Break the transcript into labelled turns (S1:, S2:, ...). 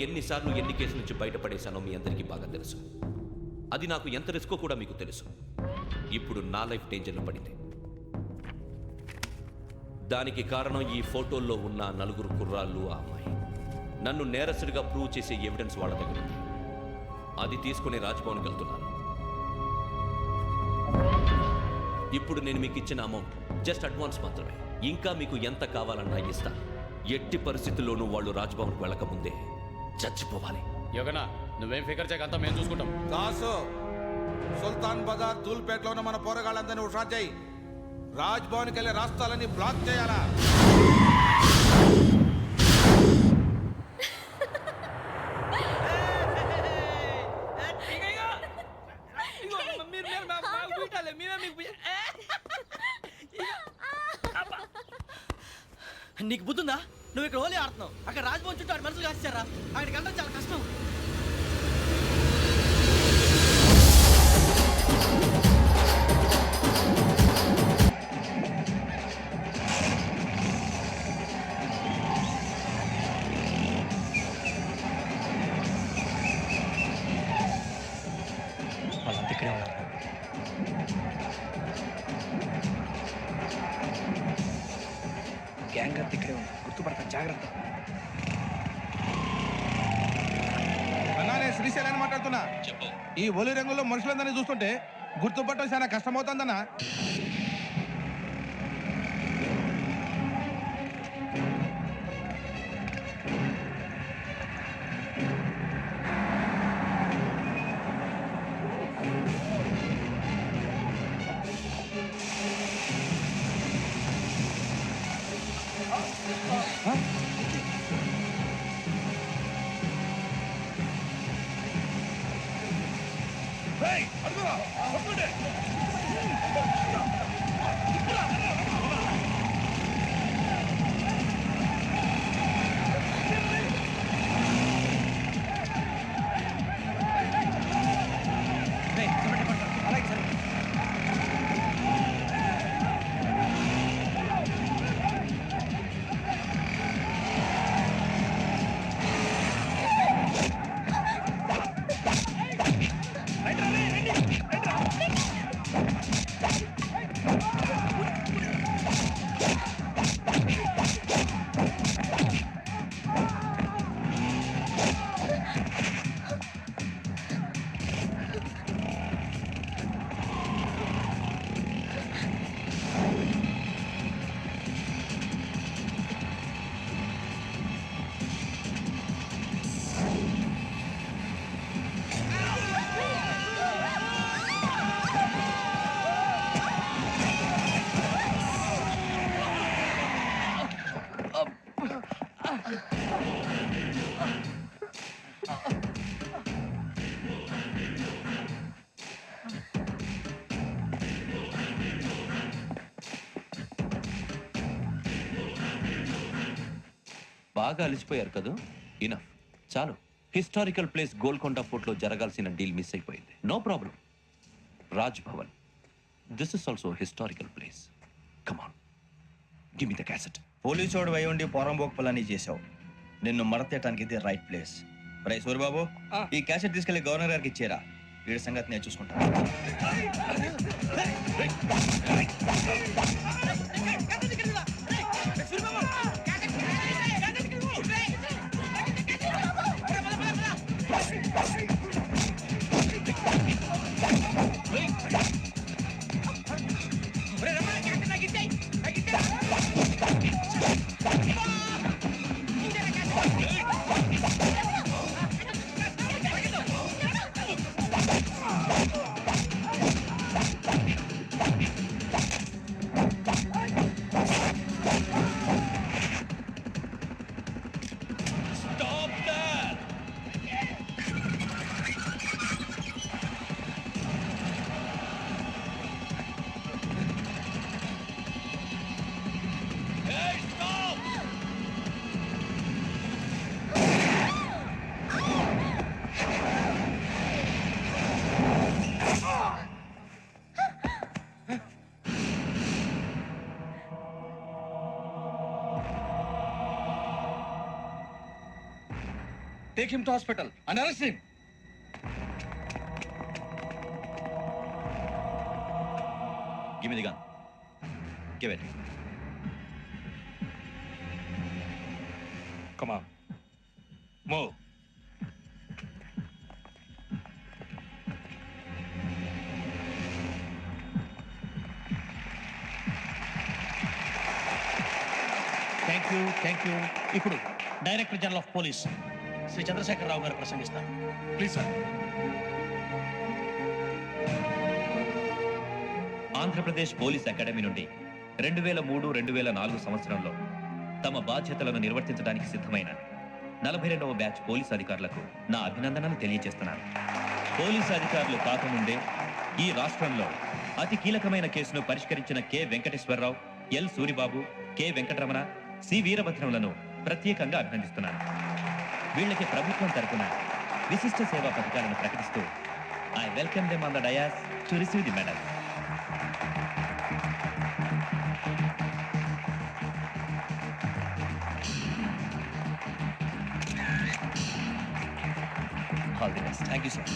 S1: ఎన్నిసార్లు ఎన్ని కేసుల నుంచి బయటపడేశానో మీ అందరికీ బాగా తెలుసు. అది నాకు ఎంత రిస్కో కూడా మీకు తెలుసు. ఇప్పుడు నా లైఫ్ డేంజర్లో పడింది. దానికి కారణం ఈ ఫోటోల్లో ఉన్న 4 కుర్రాళ్ళు, ఆ అమ్మాయి. నన్ను నేరస్తుడిగా ప్రూవ్ చేసే ఎవిడెన్స్ వాళ్ళ దగ్గర ఉంది. అది తీసుకుని రాజ్భవన్కి వెళ్తున్నాను. ఇప్పుడు నేను మీకు ఇచ్చిన అమౌంట్ జస్ట్ అడ్వాన్స్ మాత్రమే. ఇంకా మీకు ఎంత కావాలన్నా ఇస్తాను. ఎట్టి పరిస్థితుల్లోనూ వాళ్ళు రాజ్భవన్కి వెళ్ళకముందే చచ్చిపోవాలి.
S2: యోగనా, నువ్వేం ఫికర్ చేయకంతా మేము చూసుకుంటాం.
S3: దాసు, సుల్తాన్ బజార్ ధూల్పేటలో ఉన్న మన పోరగాళ్ళందరినీ హుషారు చేయి. రాజ్భవన్కి వెళ్ళే రాష్ట్రాలన్నీ బ్లాక్ చేయాలా?
S4: నీకు బుద్ధుందా? నువ్వు ఇక్కడ హోలీ ఆడుతున్నావు, అక్కడ రాజ్భవన్ చుట్టూ ఆడి మనుషులు కాస్తారా? అక్కడికి వెళ్ళడం చాలా కష్టం.
S5: వాళ్ళంతా ఇక్కడే ఉన్నారు. గ్యాంగ్ అంతా ఇక్కడే ఉన్నారు, గుర్తుపడతాను, జాగ్రత్త.
S3: అన్నానే శ్రీశైలాన్ని మాట్లాడుతున్నా. ఈ ఒలి రంగుల్లో మనుషులందరినీ చూస్తుంటే గుర్తుపట్టడం చాలా కష్టమవుతుందన్నా.
S1: బాగా అలిసిపోయారు కదా? ఇనఫ్, చాలు. హిస్టారికల్ ప్లేస్ గోల్కొండ ఫోర్ట్లో జరగాల్సిన డీల్ మిస్ అయిపోయింది. No problem. Raj Bhavan, this is also historical place. Come on, give me the cassette.
S5: పోలీసోడు వై ఉండి పోరంబోకు పలాని చేసావు. నిన్ను మడతేయటానికి ఇది రైట్ ప్లేస్. రై సూరిబాబు, ఈ క్యాసెట్ తీసుకెళ్లి గవర్నర్ గారికి ఇచ్చేరా. వీడి సంగతి నేను చూసుకుంటాను. Take him to hospital and arrest him. Give me the gun. Give it.
S6: Come on. Move.
S7: Thank you. ఇప్పుడు director general of police Shri Chandrasekhara Rao గారు ప్రసంగిస్తారు.
S6: Please, sir.
S1: Andhra Pradesh police academy నుండి 2003-2004 సంవత్సరంలో తమ బాధ్యతలను నిర్వర్తించడానికి సిద్ధమైన 42వ బ్యాచ్ పోలీస్ అధికారులకు నా అభినందనలు తెలియజేస్తున్నాను. పోలీసు అధికారులు కాకముందే ఈ రాష్ట్రంలో అతి కీలకమైన కేసును పరిష్కరించిన K Venkateswara Rao, L Suribabu, K Venkataramana, C వీరభద్రములను ప్రత్యేకంగా అభినందిస్తున్నాను. వీళ్ళకి ప్రభుత్వం తరపున విశిష్ట సేవా పథకాలను ప్రకటిస్తూ I welcome them on the dais to receive the medal. All the best.
S5: Thank you sir.